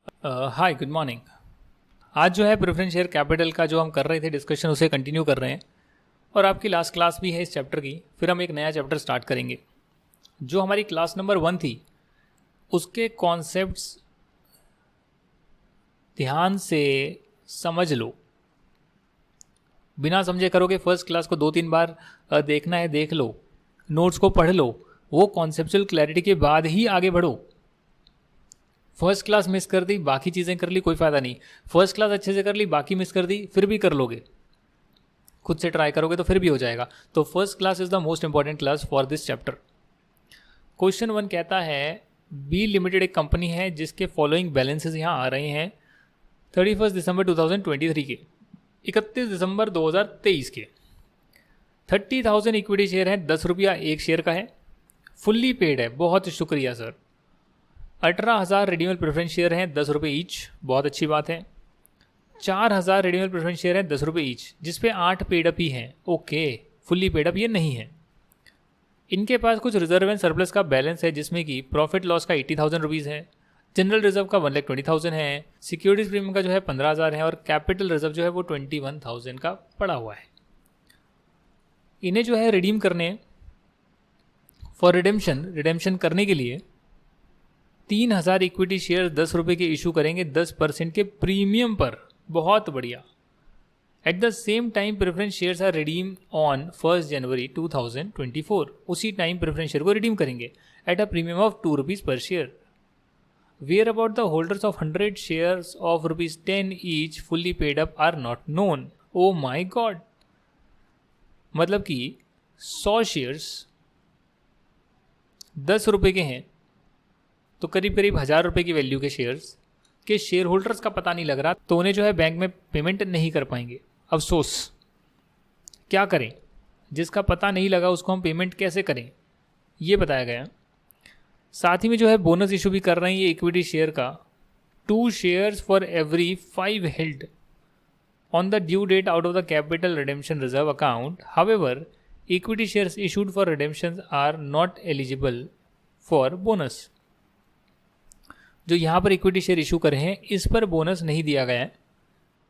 Hi good morning. आज जो है प्रेफरेंस शेयर कैपिटल का जो हम कर रहे थे डिस्कशन उसे कंटिन्यू कर रहे हैं और आपकी लास्ट क्लास भी है इस चैप्टर की। फिर हम एक नया चैप्टर स्टार्ट करेंगे। जो हमारी क्लास नंबर 1 थी उसके कॉन्सेप्ट्स ध्यान से समझ लो। बिना समझे करोगे फर्स्ट क्लास को 2-3 बार देखना है देख लो, नोट्स को पढ़ लो, वो कॉन्सेप्चुअल क्लैरिटी के बाद ही आगे बढ़ो। फर्स्ट क्लास मिस कर दी, बाकी चीज़ें कर ली, कोई फ़ायदा नहीं। फर्स्ट क्लास अच्छे से कर ली, बाकी मिस कर दी, फिर भी कर लोगे। खुद से ट्राई करोगे तो फिर भी हो जाएगा। तो first class is the most important class for this chapter. Question 1 कहता है बी लिमिटेड एक कंपनी है जिसके फॉलोइंग बैलेंसेस यहाँ आ रहे हैं 31 दिसंबर 2023 के, 31 दिसंबर 2023 के। 30,000 इक्विटी शेयर है, 10 रुपया एक शेयर का है, फुल्ली पेड है, बहुत शुक्रिया सर। 18,000 रिडीमेबल प्रेफरेंस शेयर हैं, 10 रुपये ईच, बहुत अच्छी बात है। 4,000 रिडीमेबल प्रेफरेंस शेयर है, 10 रुपये ईच, जिसपे 8 पेड अप ही हैं। ओके, फुल्ली पेड अप ये नहीं है। इनके पास कुछ रिजर्व एंड सरप्लस का बैलेंस है जिसमें कि प्रॉफिट लॉस का 80,000 रुपीज़ है, जनरल रिजर्व का 1,20,000 है, सिक्योरिटीज प्रीमियम का जो है 15,000 है और कैपिटल रिजर्व जो है वो 21,000 का पड़ा हुआ है। इन्हें जो है रिडीम करने फॉर रिडेम्शन करने के लिए 3,000 इक्विटी शेयर 10 रुपये के इशू करेंगे 10% के प्रीमियम पर। बहुत बढ़िया। At the same time preference shares are redeem on 1 January 2024। उसी टाइम प्रेफरेंस शेयर को रिडीम करेंगे at a premium of 2 rupees per share. Where about the holders of 100 shares of ₹10 each fully paid up are not known. Oh my God, मतलब कि 100 shares 10 रुपये के हैं तो करीब करीब 1,000 रुपये की वैल्यू के शेयर्स के शेयर होल्डर्स का पता नहीं लग रहा, तो उन्हें जो है बैंक में पेमेंट नहीं कर पाएंगे। अफसोस। क्या करें, जिसका पता नहीं लगा उसको हम पेमेंट कैसे करें, ये बताया गया। साथ ही में जो है बोनस इशू भी कर रहे हैं ये इक्विटी शेयर का, 2 shares for every 5 held on the due date out of the capital redemption reserve account. However equity shares issued for redemption are not eligible for bonus. जो यहाँ पर इक्विटी शेयर इशू करे हैं इस पर bonus नहीं दिया गया है,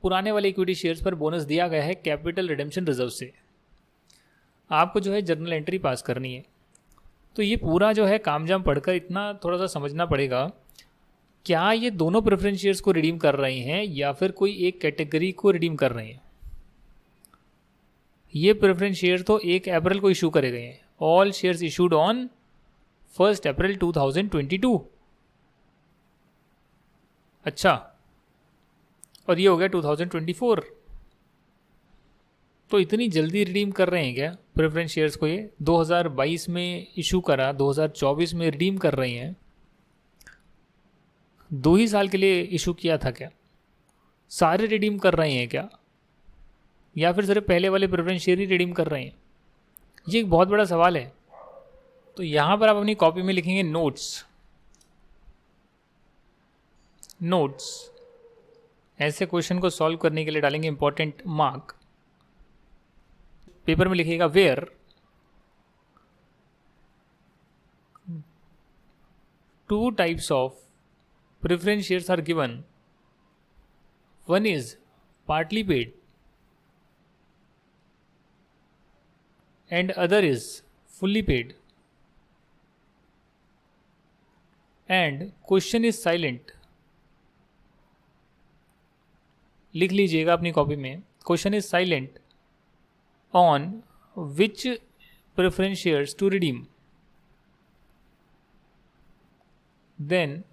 पुराने वाले इक्विटी शेयर्स पर बोनस दिया गया है कैपिटल रिडेम्पशन रिजर्व से। आपको जो है जर्नल एंट्री पास करनी है, तो ये पूरा जो है कामजाम पढ़कर इतना थोड़ा सा समझना पड़ेगा, क्या ये दोनों प्रेफरेंस शेयर्स को रिडीम कर रहे हैं या फिर कोई एक कैटेगरी को रिडीम कर रहे हैं। ये प्रेफरेंस शेयर तो 1 अप्रैल को इशू करे गए हैं। ऑल शेयर्स इशूड ऑन 1 अप्रैल 2022। अच्छा, और ये हो गया 2024। तो इतनी जल्दी रिडीम कर रहे हैं क्या प्रेफरेंस शेयर्स को? ये 2022 में इशू करा, 2024 में रिडीम कर रहे हैं। 2 ही साल के लिए इशू किया था क्या? सारे रिडीम कर रहे हैं क्या, या फिर सिर्फ पहले वाले प्रेफरेंस शेयर ही रिडीम कर रहे हैं? ये एक बहुत बड़ा सवाल है। तो यहाँ पर आप अपनी कॉपी में लिखेंगे नोट्स। ऐसे क्वेश्चन को सॉल्व करने के लिए डालेंगे इंपॉर्टेंट मार्क। पेपर में लिखिएगा where two types of preference shares are given. One is partly paid and other is fully paid, and question is silent. लिख लीजिएगा अपनी कॉपी में, question is silent on which preference shares to redeem. Then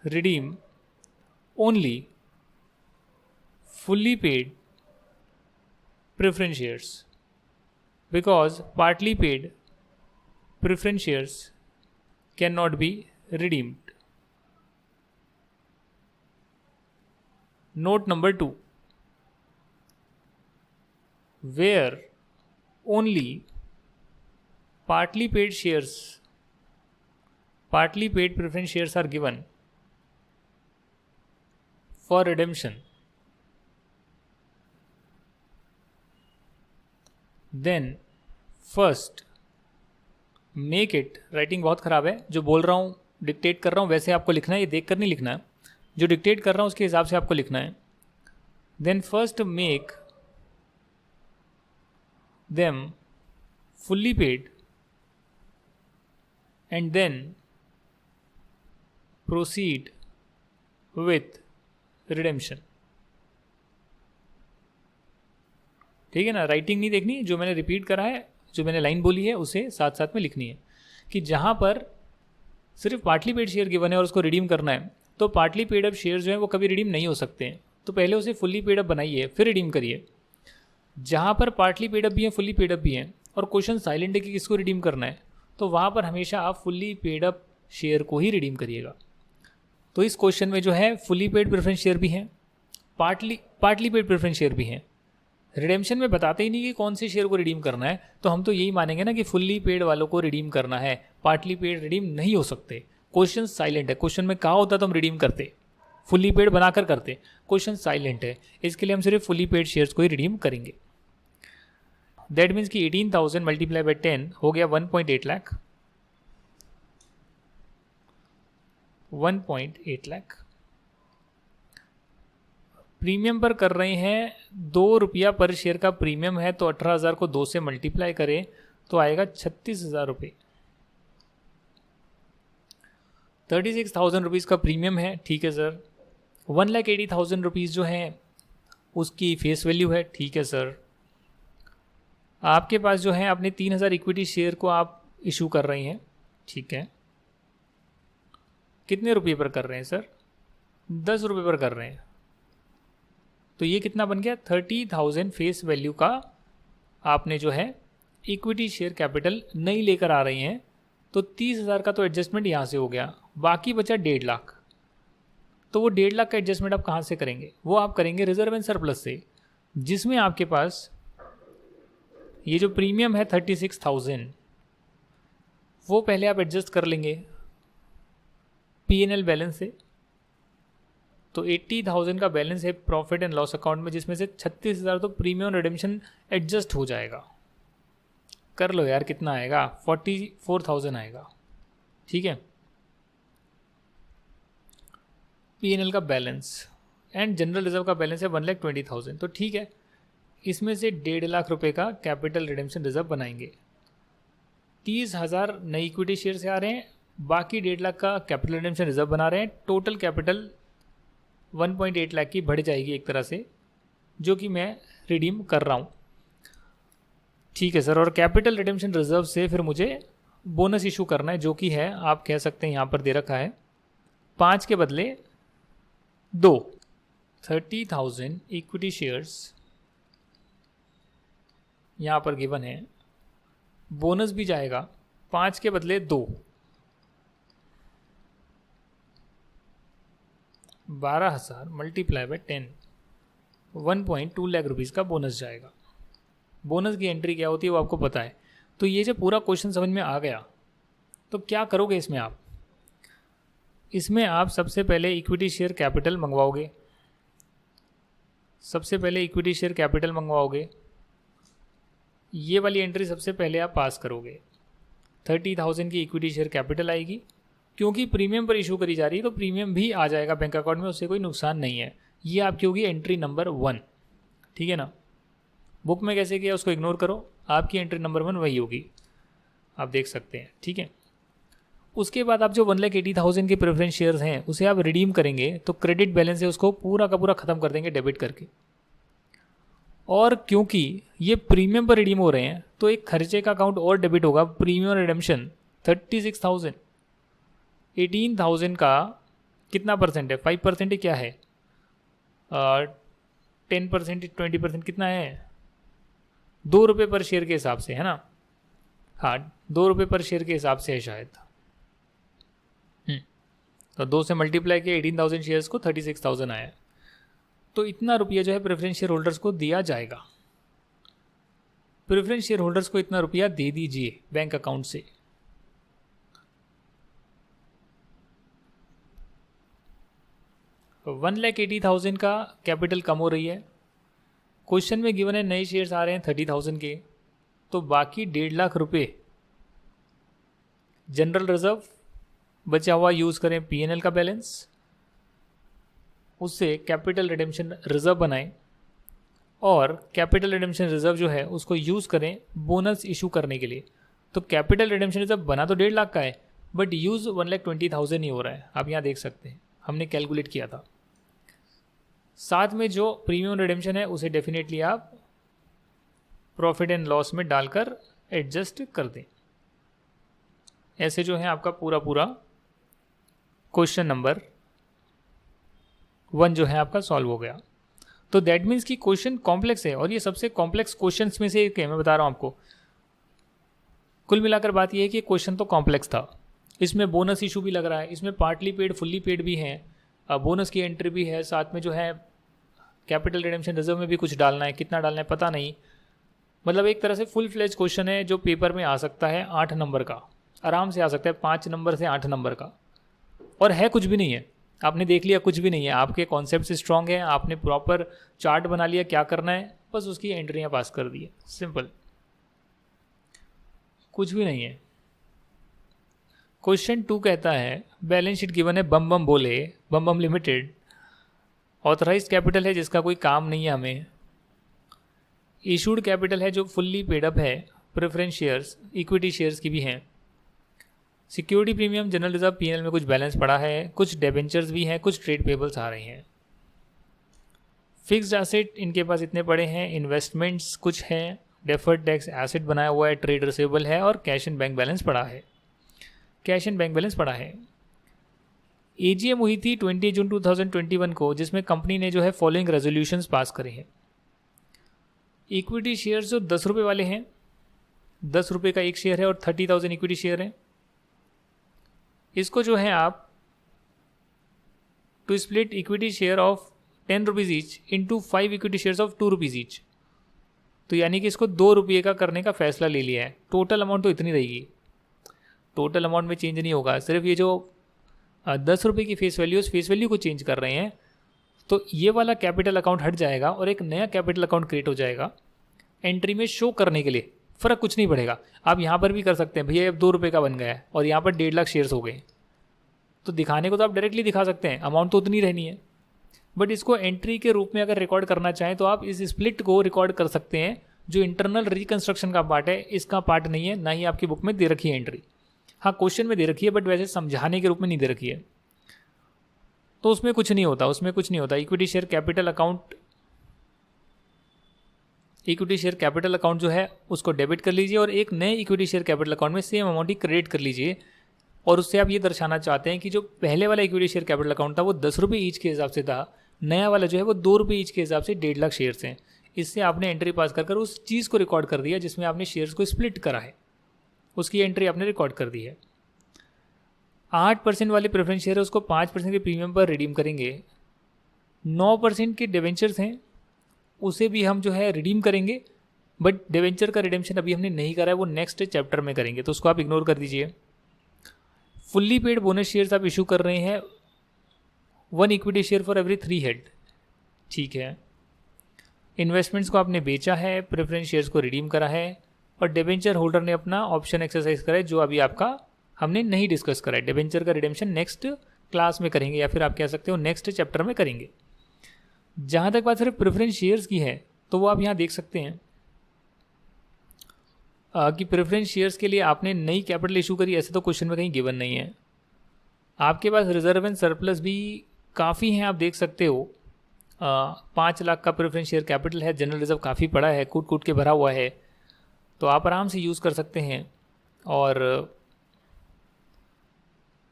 redeem only fully paid preference shares, because partly paid preference shares cannot be redeemed. Note number 2, where only partly paid preference shares are given for redemption, then first make it, writing बहुत ख़राब है जो बोल रहा हूँ dictate कर रहा हूँ वैसे आपको लिखना है, ये देख कर नहीं लिखना है, जो डिक्टेट कर रहा हूँ उसके हिसाब से आपको लिखना है। Then first make them fully paid and then proceed with redemption. ठीक है ना, राइटिंग नहीं देखनी, जो मैंने रिपीट करा है, जो मैंने लाइन बोली है उसे साथ साथ में लिखनी है कि जहाँ पर सिर्फ पार्टली पेड शेयर गिवन है और उसको रिडीम करना है, तो पार्टली पेड अप शेयर जो है वो कभी रिडीम नहीं हो सकते हैं, तो पहले उसे फुल्ली पेड अप बनाइए फिर रिडीम करिए। जहाँ पर पार्टली पेड अप भी है, फुल्ली पेड अप भी है और क्वेश्चन साइलेंट है कि किसको रिडीम करना है, तो वहाँ पर हमेशा आप फुल्ली पेड अप शेयर को ही रिडीम करिएगा। तो इस क्वेश्चन में जो है फुल्ली पेड प्रेफरेंस शेयर भी है, पार्टली पेड प्रेफरेंस शेयर भी है। रिडेम्पशन में बताते ही नहीं कि कौन से शेयर को रिडीम करना है, तो हम तो यही मानेंगे ना कि फुल्ली पेड वालों को रिडीम करना है, पार्टली पेड रिडीम नहीं हो सकते। क्वेश्चन साइलेंट है, क्वेश्चन में कहा होता तो हम रिडीम करते, फुल्ली पेड बनाकर करते, क्वेश्चन साइलेंट है, इसके लिए हम सिर्फ फुल्ली पेड शेयर्स को ही रिडीम करेंगे। दैट मीन्स कि 18,000 मल्टीप्लाई बाई 10 हो गया 1.8 लाख, 1.8 लाख। प्रीमियम पर कर रहे हैं, 2 रुपया पर शेयर का प्रीमियम है, तो 18,000 को 2 से मल्टीप्लाई करें तो आएगा 36,000 रुपये। 36,000 रुपीज़ का प्रीमियम है, ठीक है सर। 1,80,000 रुपीज़ जो है उसकी फेस वैल्यू है, ठीक है सर। आपके पास जो है अपने 3,000 इक्विटी शेयर को आप इशू कर रहे हैं, ठीक है। कितने रुपये पर कर रहे हैं सर? 10 रुपये पर कर रहे हैं, तो ये कितना बन गया? 30,000 फेस वैल्यू का आपने जो है इक्विटी शेयर कैपिटल नहीं लेकर आ रही हैं, तो 30,000 का तो एडजस्टमेंट यहाँ से हो गया, बाकी बचा 1.5 लाख। तो वो 1.5 लाख का एडजस्टमेंट आप कहाँ से करेंगे? वो आप करेंगे रिजर्व एंड सरप्लस से, जिसमें आपके पास ये जो प्रीमियम है 36,000 वो पहले आप एडजस्ट कर लेंगे P&L बैलेंस से। तो 80,000 का बैलेंस है प्रॉफिट एंड लॉस अकाउंट में, जिसमें से 36,000 तो प्रीमियम रिडेम्पशन एडजस्ट हो जाएगा। कर लो यार, कितना आएगा? 44,000 आएगा, ठीक है। P&L का बैलेंस एंड जनरल रिजर्व का बैलेंस है 1,20,000, तो ठीक है। इसमें से 1.5 लाख रुपए का कैपिटल रिडेम्पशन रिजर्व बनाएंगे। 30,000 नई इक्विटी शेयर से आ रहे हैं, बाकी 1.5 लाख का कैपिटल रिडेम्पशन रिजर्व बना रहे हैं। टोटल कैपिटल 1.8 लाख की बढ़ जाएगी एक तरह से, जो कि मैं रिडीम कर रहा हूँ, ठीक है सर। और कैपिटल रिडेम्पशन रिजर्व से फिर मुझे बोनस इशू करना है, जो कि है, आप कह सकते हैं यहाँ पर दे रखा है 5 के बदले 2। 30,000 इक्विटी शेयर्स यहाँ पर गिवन है, बोनस भी जाएगा 5 के बदले 2, 12,000 मल्टीप्लाई बाई 10, 1.2 लाख रुपीज़ का बोनस जाएगा। बोनस की एंट्री क्या होती है वो आपको पता है। तो ये जब पूरा क्वेश्चन समझ में आ गया तो क्या करोगे इसमें आप? इसमें आप सबसे पहले इक्विटी शेयर कैपिटल मंगवाओगे, सबसे पहले इक्विटी शेयर कैपिटल मंगवाओगे, ये वाली एंट्री सबसे पहले आप पास करोगे। 30,000 की इक्विटी शेयर कैपिटल आएगी, क्योंकि प्रीमियम पर इशू करी जा रही है तो प्रीमियम भी आ जाएगा बैंक अकाउंट में, उससे कोई नुकसान नहीं है। ये आपकी होगी एंट्री नंबर 1, ठीक है ना। बुक में कैसे किया उसको इग्नोर करो, आपकी एंट्री नंबर 1 वही होगी, आप देख सकते हैं, ठीक है। उसके बाद आप जो 1,80,000 के प्रेफरेंस शेयर्स हैं उसे आप रिडीम करेंगे, तो क्रेडिट बैलेंस है उसको पूरा का पूरा ख़त्म कर देंगे डेबिट करके। और क्योंकि ये प्रीमियम पर रिडीम हो रहे हैं तो एक खर्चे का अकाउंट और डेबिट होगा, प्रीमियम रिडेम्पशन 36,000। 18,000 का कितना परसेंट है? 5% क्या है? 10%, 20% कितना है? 2 रुपये पर शेयर के हिसाब से है ना। हाँ, 2 रुपये पर शेयर के हिसाब से है शायद। तो 2 से मल्टीप्लाई किया, 18,000 शेयर्स को 36,000 आया। तो इतना रुपया जो है प्रेफरेंस शेयर होल्डर्स को दिया जाएगा। प्रेफरेंस शेयर होल्डर्स को इतना रुपया दे दीजिए बैंक अकाउंट से। तो 1,80,000 का कैपिटल कम हो रही है। क्वेश्चन में गिवन है नए शेयर्स आ रहे हैं 30,000 के, तो बाकी 1.5 लाख रुपए जनरल रिजर्व बचा हुआ यूज़ करें P&L का बैलेंस, उससे कैपिटल रिडेम्पशन रिजर्व बनाएं और कैपिटल रिडेम्पशन रिजर्व जो है उसको यूज़ करें बोनस इशू करने के लिए। तो कैपिटल रिडेम्पशन रिजर्व बना तो 1.5 लाख का है, बट यूज़ 1,20,000 ही हो रहा है। आप यहाँ देख सकते हैं, हमने कैलकुलेट किया था। साथ में जो प्रीमियम रिडेम्पशन है उसे डेफिनेटली आप प्रॉफिट एंड लॉस में डालकर एडजस्ट कर दें। ऐसे जो है आपका पूरा क्वेश्चन नंबर 1 जो है आपका सॉल्व हो गया। तो दैट मीन्स कि क्वेश्चन कॉम्प्लेक्स है और ये सबसे कॉम्प्लेक्स क्वेश्चंस में से एक है, मैं बता रहा हूँ आपको। कुल मिलाकर बात ये है कि क्वेश्चन तो कॉम्प्लेक्स था, इसमें बोनस इशू भी लग रहा है, इसमें पार्टली पेड फुल्ली पेड भी है, बोनस की एंट्री भी है, साथ में जो है कैपिटल रिडेम्पशन रिजर्व में भी कुछ डालना है, कितना डालना है पता नहीं। मतलब एक तरह से फुल फ्लेज क्वेश्चन है जो पेपर में आ सकता है 8 नंबर का, आराम से आ सकता है 5 नंबर से 8 नंबर का। और है कुछ भी नहीं है, आपने देख लिया कुछ भी नहीं है, आपके कॉन्सेप्ट स्ट्रांग है, आपने प्रॉपर चार्ट बना लिया क्या करना है, बस उसकी एंट्रियाँ पास कर दी है, सिंपल, कुछ भी नहीं है। क्वेश्चन 2 कहता है बैलेंस शीट गिवन है, बम बम बोले, बम बम लिमिटेड, ऑथराइज्ड कैपिटल है जिसका कोई काम नहीं है हमें, इशूड कैपिटल है जो फुल्ली पेड अप है, प्रेफरेंस शेयर्स इक्विटी शेयर्स की भी हैं, security premium general reserve P&L में कुछ बैलेंस पड़ा है, कुछ डेबेंचर्स भी हैं, कुछ ट्रेड पेबल्स आ रहे हैं, फिक्स्ड एसेट इनके पास इतने पड़े हैं, इन्वेस्टमेंट्स कुछ हैं, डेफर्ड टैक्स एसेट बनाया हुआ है, ट्रेड रिसीवेबल है और कैश एंड बैंक बैलेंस पड़ा है, कैश एंड बैंक बैलेंस पड़ा है। AGM हुई थी 20 जून 2021 को, जिसमें कंपनी ने जो है फॉलोइंग रेजोल्यूशंस पास करे हैं। इक्विटी शेयर्स जो 10 रुपये वाले हैं, 10 रुपये का एक शेयर है और 30,000 इक्विटी शेयर है, इसको जो है आप to split equity share of 10 rupees each into 5 equity shares of 2 rupees each, तो यानी कि इसको 2 रुपये का करने का फैसला ले लिया है। टोटल अमाउंट तो इतनी रहेगी, टोटल अमाउंट में चेंज नहीं होगा, सिर्फ ये जो 10 रुपये की फेस वैल्यू, उस फेस वैल्यू को चेंज कर रहे हैं। तो ये वाला कैपिटल अकाउंट हट जाएगा और एक नया कैपिटल अकाउंट क्रिएट हो जाएगा एंट्री में शो करने के लिए, फ़र्क कुछ नहीं पड़ेगा। आप यहाँ पर भी कर सकते हैं, भैया अब 2 रुपये का बन गया है और यहाँ पर 1.5 लाख शेयर्स हो गए, तो दिखाने को तो आप डायरेक्टली दिखा सकते हैं, अमाउंट तो उतनी रहनी है, बट इसको एंट्री के रूप में अगर रिकॉर्ड करना चाहें तो आप इस स्प्लिट को रिकॉर्ड कर सकते हैं। जो इंटरनल रिकंस्ट्रक्शन का पार्ट है, इसका पार्ट नहीं है, ना ही आपकी बुक में दे रखी है एंट्री। हाँ, क्वेश्चन में दे रखी है, बट वैसे समझाने के रूप में नहीं दे रखी है, तो उसमें कुछ नहीं होता, उसमें कुछ नहीं होता। Equity share capital account, equity share capital account जो है उसको डेबिट कर लीजिए और एक नए इक्विटी शेयर कैपिटल अकाउंट में सेम अमाउंट ही क्रेडिट कर लीजिए, और उससे आप ये दर्शाना चाहते हैं कि जो पहले वाला इक्विटी शेयर कैपिटल अकाउंट था वो 10 रुपये ईच के हिसाब से था, नया वाला जो है वो 2 रुपये ईच के हिसाब से 1.5 लाख शेयर्स हैं। इससे आपने एंट्री पास कर उस चीज़ को रिकॉर्ड कर दिया जिसमें आपने शेयर्स को स्प्लिट करा है, उसकी एंट्री आपने रिकॉर्ड कर दी है। 8% वाले प्रेफरेंस शेयर है उसको 5% के प्रीमियम पर रिडीम करेंगे। 9% के डिवेंचर्स हैं उसे भी हम जो है रिडीम करेंगे, बट डिवेंचर का रिडेम्पशन अभी हमने नहीं करा है, वो नेक्स्ट चैप्टर में करेंगे, तो उसको आप इग्नोर कर दीजिए। फुल्ली पेड बोनस शेयर्स आप इशू कर रहे हैं, 1 equity share for every 3 head, ठीक है। इन्वेस्टमेंट्स को आपने बेचा है, प्रेफरेंस शेयर्स को रिडीम करा है, और डिवेंचर होल्डर ने अपना ऑप्शन एक्सरसाइज करा है जो अभी आपका हमने नहीं डिस्कस करा है। डिवेंचर का रिडेम्पशन नेक्स्ट क्लास में करेंगे, या फिर आप कह सकते हो नेक्स्ट चैप्टर में करेंगे। जहाँ तक बात सिर्फ प्रेफरेंस शेयर्स की है, तो वो आप यहाँ देख सकते हैं कि प्रेफरेंस शेयर्स के लिए आपने नई कैपिटल इशू करी, ऐसे तो क्वेश्चन में कहीं गिवन नहीं है। आपके पास रिजर्व एंड सरप्लस भी काफ़ी हैं, आप देख सकते हो। 5 लाख का प्रेफरेंस शेयर कैपिटल है, जनरल रिजर्व काफ़ी बड़ा है, कूट कूट के भरा हुआ है, तो आप आराम से यूज़ कर सकते हैं। और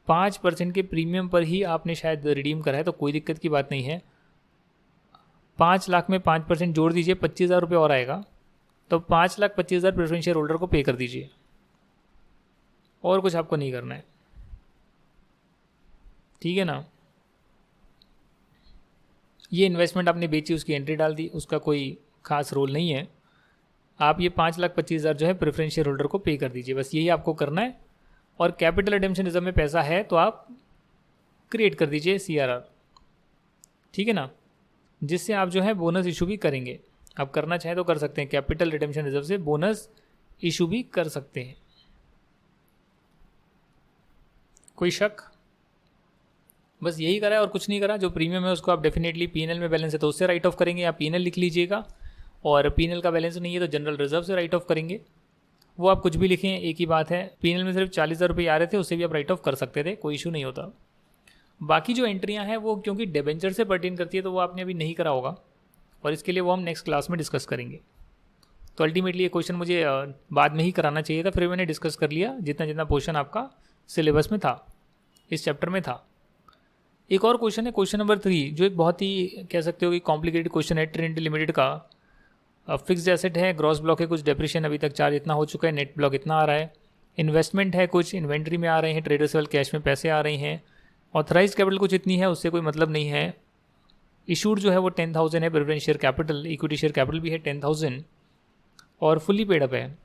5% के प्रीमियम पर ही आपने शायद रिडीम करा है, तो कोई दिक्कत की बात नहीं है। 5 लाख में 5% जोड़ दीजिए, 25,000 रुपये और आएगा, तो 5,25,000 प्रेफरेंस शेयर होल्डर को पे कर दीजिए, और कुछ आपको नहीं करना है, ठीक है ना। ये इन्वेस्टमेंट आपने बेची, उसकी एंट्री डाल दी, उसका कोई खास रोल नहीं है। आप ये 5,25,000 जो है प्रेफरेंस शेयर होल्डर को पे कर दीजिए, बस यही आपको करना है। और कैपिटल रिडेम्पशन रिजर्व में पैसा है तो आप क्रिएट कर दीजिए CRR, ठीक है ना, जिससे आप जो है बोनस इशू भी करेंगे। आप करना चाहें तो कर सकते हैं, कैपिटल रिडेम्पशन रिजर्व से बोनस इशू भी कर सकते हैं। कोई शक? बस यही करा है और कुछ नहीं करा। जो प्रीमियम है उसको आप डेफिनेटली पीएनएल में बैलेंस है तो उससे राइट ऑफ करेंगे, या पीएनएल लिख लीजिएगा, और पीएनएल का बैलेंस नहीं है तो जनरल रिजर्व से राइट ऑफ करेंगे। वो आप कुछ भी लिखें, एक ही बात है। पीएनएल में सिर्फ 40,000 रुपये आ रहे थे, उससे भी आप राइट ऑफ कर सकते थे, कोई इशू नहीं होता। बाकी जो एंट्रियाँ हैं वो क्योंकि डिबेंचर से पर्टेन करती है तो वो आपने अभी नहीं करा होगा, और इसके लिए वो हम नेक्स्ट क्लास में डिस्कस करेंगे। तो अल्टीमेटली ये क्वेश्चन मुझे बाद में ही कराना चाहिए था, फिर मैंने डिस्कस कर लिया जितना जितना पोर्शन आपका सिलेबस में था, इस चैप्टर में था। एक और क्वेश्चन है, क्वेश्चन नंबर 3, जो एक बहुत ही कह सकते हो कि कॉम्प्लिकेटेड क्वेश्चन है ट्रिनिटी लिमिटेड का। फिक्स्ड एसेट है, ग्रॉस ब्लॉक है, कुछ डेप्रिशिएशन अभी तक चार्ज इतना हो चुका है, नेट ब्लॉक इतना आ रहा है, इन्वेस्टमेंट है, कुछ इन्वेंट्री में आ रहे हैं, ट्रेडर्स वाले कैश में पैसे आ रहे हैं, ऑथराइज कैपिटल कुछ इतनी है, उससे कोई मतलब नहीं है। इशूड जो है वो 10,000 है, preference share capital, equity share capital भी है 10,000, और फुल्ली पेड अप है।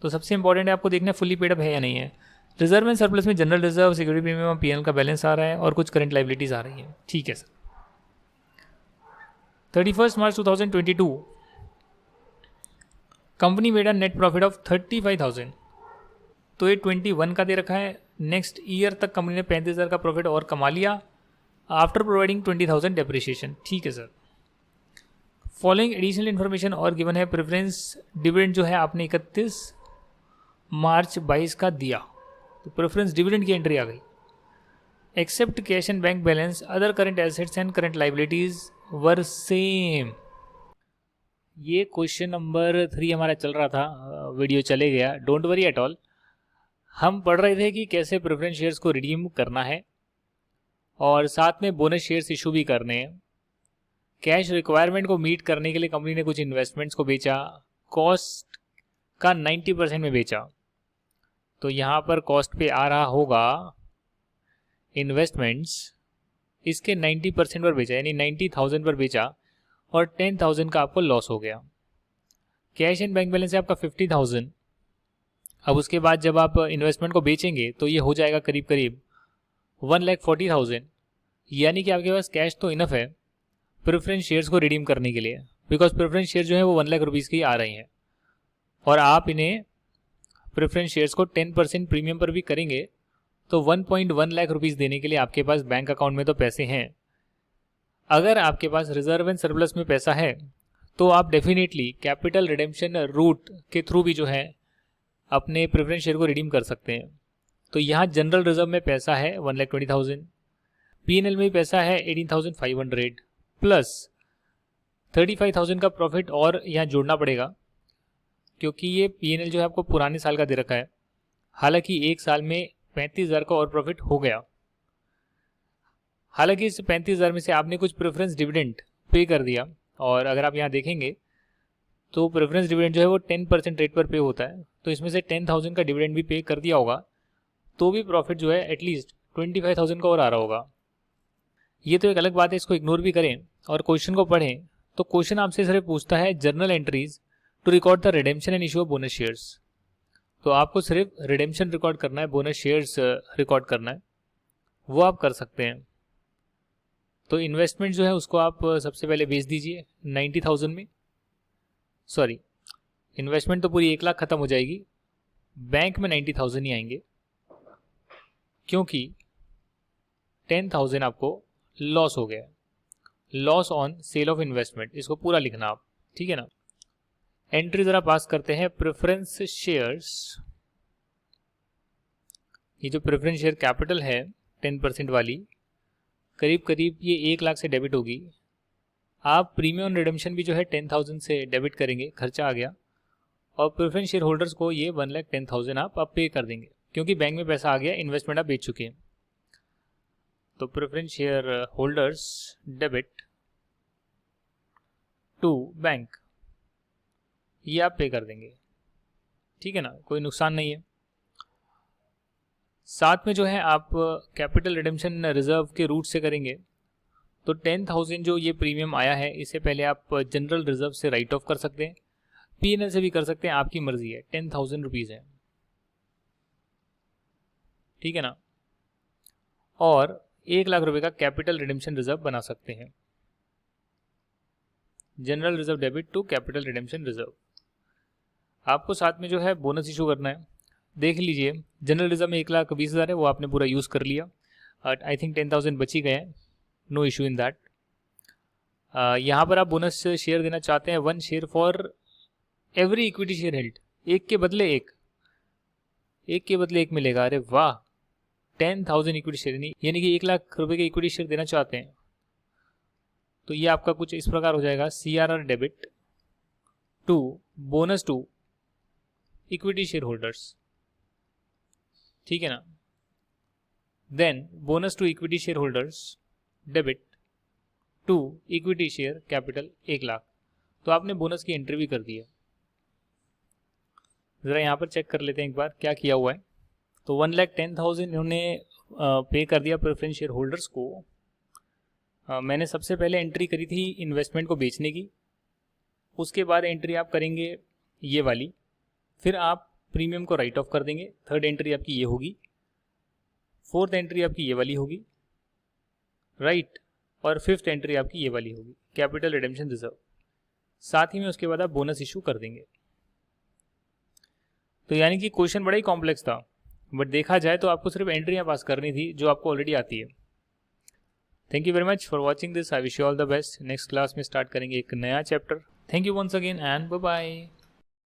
तो सबसे इंपॉर्टेंट है आपको देखना है फुल्ली पेड अप है या नहीं है। रिजर्व एंड सरप्लस में general reserve, security premium, PNL का बैलेंस आ रहा है, और कुछ करंट लाइबिलिटीज आ रही है। ठीक है sir. 31 March 2022 company made a net profit of 35,000। तो ये 21 का दे रखा है। नेक्स्ट ईयर तक कंपनी ने 35,000 का प्रॉफिट और कमा लिया आफ्टर प्रोवाइडिंग 20,000 डेप्रिशिएशन। ठीक है sir. Following additional information are given है। प्रेफरेंस डिविडेंड जो है आपने 31 मार्च 22 का दिया, तो प्रेफरेंस डिविडेंड की एंट्री आ गई। Except cash and bank balance, other current assets and current liabilities were same. ये क्वेश्चन नंबर 3 हमारा चल रहा था, वीडियो चले गया, डोंट वरी एट ऑल। हम पढ़ रहे थे कि कैसे प्रेफरेंस शेयर्स को रिडीम करना है और साथ में बोनस शेयर्स इशू भी करने हैं। कैश रिक्वायरमेंट को मीट करने के लिए कंपनी ने कुछ इन्वेस्टमेंट्स को बेचा, कॉस्ट का 90% में बेचा। तो यहाँ पर कॉस्ट पे आ रहा होगा इन्वेस्टमेंट्स, इसके 90% पर बेचा, यानी 90,000 पर बेचा, और 10,000 का आपको लॉस हो गया। कैश एंड बैंक बैलेंस है आपका 50,000। अब उसके बाद जब आप इन्वेस्टमेंट को बेचेंगे तो ये हो जाएगा करीब करीब 1,40,000, यानी कि आपके पास कैश तो इनफ है प्रेफरेंस शेयर्स को रिडीम करने के लिए, बिकॉज प्रेफरेंस शेयर जो है वो 1 लाख रुपीज़ के ही आ रहे हैं, और आप इन्हें प्रेफरेंस शेयर्स को 10% प्रीमियम पर भी करेंगे तो 1.1 लाख रुपीज़ देने के लिए आपके पास बैंक अकाउंट में तो पैसे हैं। अगर आपके पास रिजर्व एंड सरप्लस में पैसा है तो आप डेफिनेटली कैपिटल रिडेम्पशन रूट के थ्रू भी जो है अपने प्रेफरेंस शेयर को रिडीम कर सकते हैं। तो यहाँ जनरल रिजर्व में पैसा है 1,20,000, पीएनएल में भी पैसा है 18,500 प्लस 35,000 का प्रॉफिट और यहाँ जोड़ना पड़ेगा, क्योंकि ये पीएनएल जो है आपको पुराने साल का दे रखा है। हालांकि एक साल में 35,000 का और प्रॉफिट हो गया। हालांकि इस 35,000 में से आपने कुछ प्रेफरेंस डिविडेंड पे कर दिया, और अगर आप यहाँ देखेंगे तो प्रेफरेंस डिविडेंड जो है वो 10% रेट पर पे होता है, तो इसमें से 10,000 का डिविडेंड भी पे कर दिया होगा, तो भी प्रॉफिट जो है एटलीस्ट 25,000 का और आ रहा होगा। ये तो एक अलग बात है, इसको इग्नोर भी करें और क्वेश्चन को पढ़ें तो क्वेश्चन आपसे सिर्फ पूछता है journal entries to record the redemption and issue of bonus shares. तो आपको सिर्फ रिडेम्पशन रिकॉर्ड करना है, बोनस शेयर्स रिकॉर्ड करना है, वो आप कर सकते हैं। तो इन्वेस्टमेंट जो है उसको आप सबसे पहले बेच दीजिए 90,000 में। सॉरी, इन्वेस्टमेंट तो पूरी 1 लाख खत्म हो जाएगी, बैंक में 90,000 ही आएंगे, क्योंकि 10,000 आपको लॉस हो गया, loss on sale of investment. इसको पूरा लिखना आप, ठीक है ना। एंट्री जरा पास करते हैं। प्रेफरेंस शेयर्स, ये जो प्रेफरेंस शेयर कैपिटल है 10% वाली, करीब करीब ये 1 लाख से डेबिट होगी। आप प्रीमियम रिडेम्पशन भी जो है 10,000 से डेबिट करेंगे, खर्चा आ गया, और प्रेफरेंस शेयर होल्डर्स को ये 1,10,000 आप अब पे कर देंगे, क्योंकि बैंक में पैसा आ गया, इन्वेस्टमेंट आप बेच चुके हैं। तो preference share holders debit to bank, ये आप पे कर देंगे, ठीक है ना, कोई नुकसान नहीं है। साथ में जो है आप कैपिटल रिडेम्पशन रिजर्व के रूट से करेंगे तो 10,000 जो ये प्रीमियम आया है इससे पहले आप जनरल रिजर्व से राइट ऑफ कर सकते हैं, पीएनएल से भी कर सकते हैं, आपकी मर्जी है। 10,000 रुपीज़ है, ठीक है ना, और 1 लाख रुपए का कैपिटल रिडेम्पशन रिजर्व बना सकते हैं। General reserve debit to capital redemption reserve. आपको साथ में जो है बोनस इशू करना है, देख लीजिए, जनरल रिजर्व में 1,20,000 है, वो आपने पूरा यूज़ कर लिया। आई थिंक 10,000 बची गए हैं, नो इशू इन दैट। यहाँ पर आप बोनस शेयर देना चाहते हैं, 1 share for every equity share held, एक के बदले एक, एक के बदले एक मिलेगा। अरे वाह, 10,000 इक्विटी शेयर, यानी कि 1,00,000 रुपये के इक्विटी शेयर देना चाहते हैं। तो ये आपका कुछ इस प्रकार हो जाएगा, CRR debit to bonus to equity share holders, ठीक है ना। Then bonus to equity share holders debit to equity share capital 1,00,000। तो आपने बोनस की एंट्री भी कर दी है। ज़रा यहाँ पर चेक कर लेते हैं एक बार क्या किया हुआ है। तो 1,10,000 इन्होंने पे कर दिया प्रेफरेंस शेयर होल्डर्स को। मैंने सबसे पहले एंट्री करी थी इन्वेस्टमेंट को बेचने की, उसके बाद एंट्री आप करेंगे ये वाली, फिर आप प्रीमियम को राइट ऑफ कर देंगे। थर्ड एंट्री आपकी ये होगी, फोर्थ एंट्री आपकी ये वाली होगी, राइट, और फिफ्थ एंट्री आपकी ये वाली होगी, कैपिटल रिडेम्पशन रिजर्व। साथ ही में उसके बाद आप बोनस इशू कर देंगे। तो यानी कि क्वेश्चन बड़ा ही कॉम्प्लेक्स था, बट देखा जाए तो आपको सिर्फ एंट्रियां पास करनी थी जो आपको ऑलरेडी आती है। Thank you very much for watching this. I wish you all the best. Next class में स्टार्ट करेंगे एक नया चैप्टर। Thank you once again and bye bye.